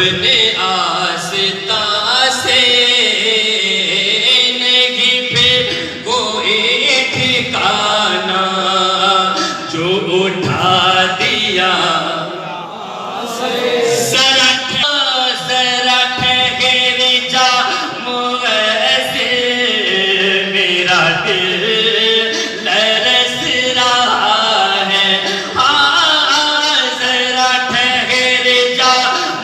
अपने आस्था से नहीं फिर कोई ठिकाना, जो उठा दिया जरा ठहर जा मुझसे, मेरा दिल तरस रहा है। हाँ जरा ठहर जा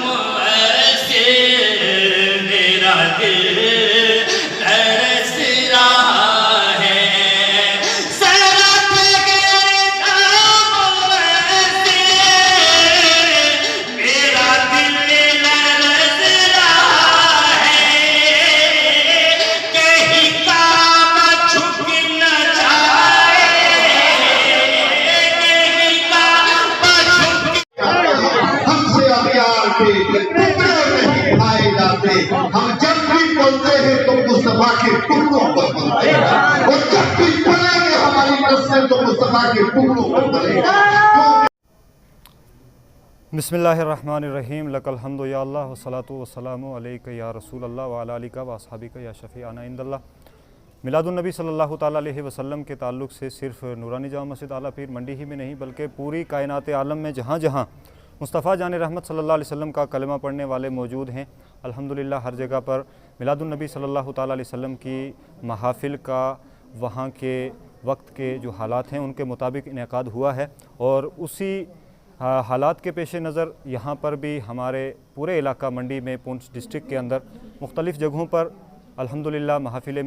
मुझसे, मेरा दिल तरस रहा है। जरा ठहर जा मुझसे, मेरा दिल तरस रहा है। कहीं काम झुक न जाए, कहीं काम झुक हमसे अखियार के टुकड़े नहीं खाए जाते। हम जब भी बोलते हैं तो मुस्तफा के टुकड़ों पर बोलते हैं, और जब भी बोलेंगे हमारी नस्लें तो मुस्तफा के टुकड़ों पर बोलेगा। बिस्मिल्लाहिर्रहमानिर्रहीम। लकल हम्दु या अल्लाह वस्सलातु वस्सलामु अलैका या रसूल अल्लाह व अला आलिका व अस्हाबिका या शफ़ीअना इंदल्लाह। मिलादुन नबी सल्लल्लाहु ताला अलैहि वसल्लम के ताल्लुक़ से सिर्फ़ नूरानी जामा मस्जिद आला पीर मंडी ही में नहीं बल्कि पूरी कायनात आलम में जहाँ जहाँ मुस्तफ़ा जान रहमत सल्लल्लाहु अलैहि वसल्लम का कलमा पढ़ने वाले मौजूद हैं, अल्हम्दुलिल्लाह हर जगह पर मिलादुन नबी सल्लल्लाहु ताला अलैहि वसल्लम की महाफ़िल का वहाँ के वक्त के जो हालात हैं उनके मुताबिक इनेकाद हुआ है। और उसी हालात के पेश नज़र यहाँ पर भी हमारे पूरे इलाका मंडी में पुंछ डिस्ट्रिक्ट के अंदर मुख्तलिफ़ जगहों पर अल्हम्दुलिल्लाह महाफ़िल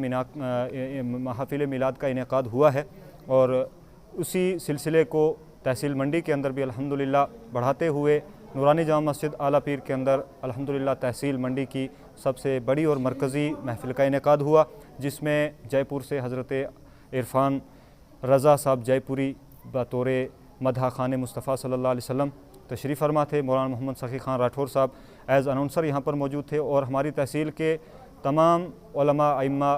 मिलाद का इनेकाद हुआ है। और उसी सिलसिले को तहसील मंडी के अंदर भी अल्हम्दुलिल्लाह बढ़ाते हुए नूरानी जामा मस्जिद आला पीर के अंदर अल्हम्दुलिल्लाह तहसील मंडी की सबसे बड़ी और मरकज़ी महफ़िल का इनेकाद हुआ, जिसमें जयपुर से हज़रत इरफ़ान रज़ा साहब जयपुरी बतौर मदहा खान मुस्तफ़ा सल्लल्लाहु अलैहि वसल्लम तशरीफ़ फरमा थे। मौलाना मोहम्मद सखी खान राठौर साहब एज़ अनाउंसर यहाँ पर मौजूद थे। और हमारी तहसील के तमाम उलमा अइम्मा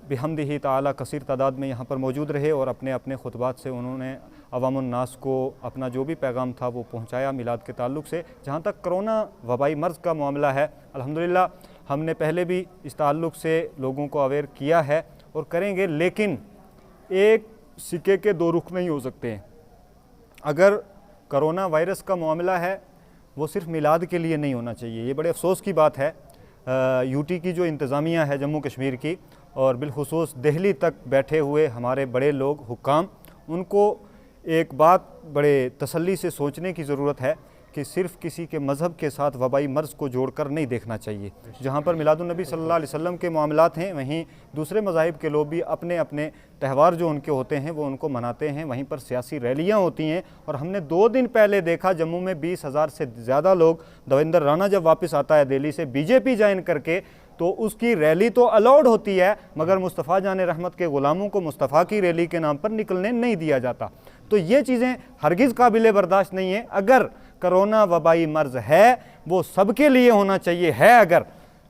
बिहम्दिही ताला कसीर तादाद में यहाँ पर मौजूद रहे और अपने अपने खुतबात से उन्होंने अवामुन नास को अपना जो भी पैगाम था वो पहुँचाया मिलाद के ताल्लुक़ से। जहाँ तक कोरोना वबाई मर्ज़ का मामला है, अल्हम्दुलिल्लाह हमने पहले भी इस ताल्लुक़ से लोगों को अवेयर किया है और करेंगे, लेकिन एक सिक्के के दो रुख नहीं हो सकते हैं। अगर कोरोना वायरस का मामला है वो सिर्फ मिलाद के लिए नहीं होना चाहिए। ये बड़े अफसोस की बात है, यूटी की जो इंतज़ामिया है जम्मू कश्मीर की, और बिलखुसूस दिल्ली तक बैठे हुए हमारे बड़े लोग हुक्काम, उनको एक बात बड़े तसल्ली से सोचने की ज़रूरत है कि सिर्फ़ किसी के मज़हब के साथ वबाई मर्ज़ को जोड़कर नहीं देखना चाहिए। जहाँ पर मिलादुन नबी सल्लल्लाहु अलैहि वसल्लम के मामलात हैं, वहीं दूसरे मज़ाहिब के लोग भी अपने अपने त्यौहार जो उनके होते हैं वो उनको मनाते हैं। वहीं पर सियासी रैलियाँ होती हैं, और हमने 2 दिन पहले देखा जम्मू में 20,000 से ज़्यादा लोग, देवेंद्र राणा जब वापस आता है दिल्ली से बीजेपी ज्वाइन करके, तो उसकी रैली तो अलाउड होती है, मगर मुस्तफ़ा जान रहमत के ग़ुलामों को मुस्तफ़ा की रैली के नाम पर निकलने नहीं दिया जाता। तो ये चीज़ें हरगिज़ काबिल बर्दाश्त नहीं है। अगर कोरोना वबाई मर्ज़ है वो सबके लिए होना चाहिए, है अगर,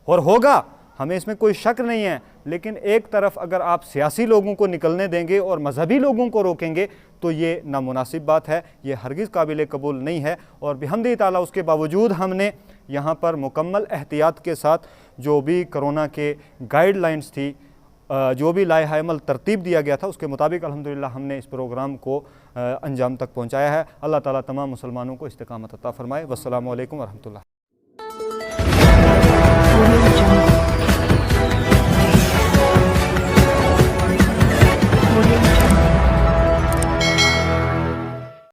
और होगा, हमें इसमें कोई शक नहीं है। लेकिन एक तरफ अगर आप सियासी लोगों को निकलने देंगे और मजहबी लोगों को रोकेंगे तो ये नामुनासिब बात है, ये हरगिज़ काबिल कबूल नहीं है। और बिहम्दी ताला उसके बावजूद हमने यहाँ पर मुकम्मल एहतियात के साथ जो भी कोरोना के गाइडलाइंस थी, जो भी लाए अमल तरतीब दिया गया था, उसके मुताबिक अल्हम्दुलिल्लाह हमने इस प्रोग्राम को अंजाम तक पहुँचाया है। अल्लाह ताला तमाम मुसलमानों को इस्तिकामत अता फ़रमाए। वस्सलामु अलैकुम वरहमतुल्लाह।